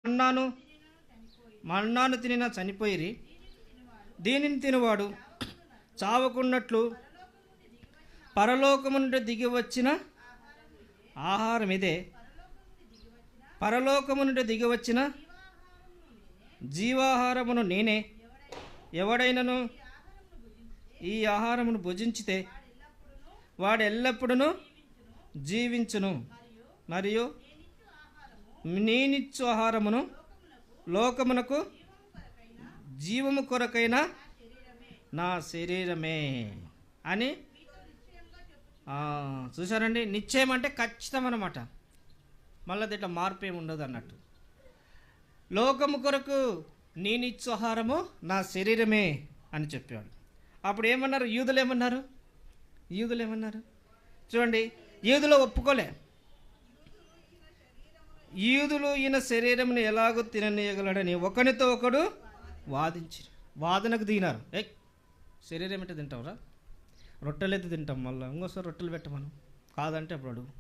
మన్నాను మన్నాను తినిన చనిపోయిరి, దీనిని తినువాడు చావకున్నట్లు పరలోకము నుండి దిగి వచ్చిన ఆహారం ఇదే. పరలోకము నుండి దిగి వచ్చిన జీవాహారమును నేనే. ఎవడైనను ఈ ఆహారమును భుజించితే వాడు ఎల్లప్పుడూ జీవించును. మరియు నేనిచ్చు ఆహారమును లోకమునకు జీవము కొరకైన నా శరీరమే అని. చూసారండి, నిశ్చయం అంటే ఖచ్చితం అన్నమాట. మళ్ళీ దీంట్లో మార్పు ఏమి ఉండదు అన్నట్టు. లోకము కొరకు నేనిచ్చు ఆహారము నా శరీరమే అని చెప్పాడు. అప్పుడు ఏమన్నారు యూదులు ఏమన్నారు చూడండి. యూదులు ఒప్పుకోలే. యూదులు ఈయన శరీరమును ఎలాగో తిననీయగలడని ఒకనితో ఒకడు వాదించారు. వాదనకు దిగినారు. శరీరం ఏంటో తింటావురా, రొట్టెలు అయితే తింటాం, మళ్ళీ ఇంకోసారి రొట్టెలు పెట్టమను కాదంటే అప్పుడు అడుగు.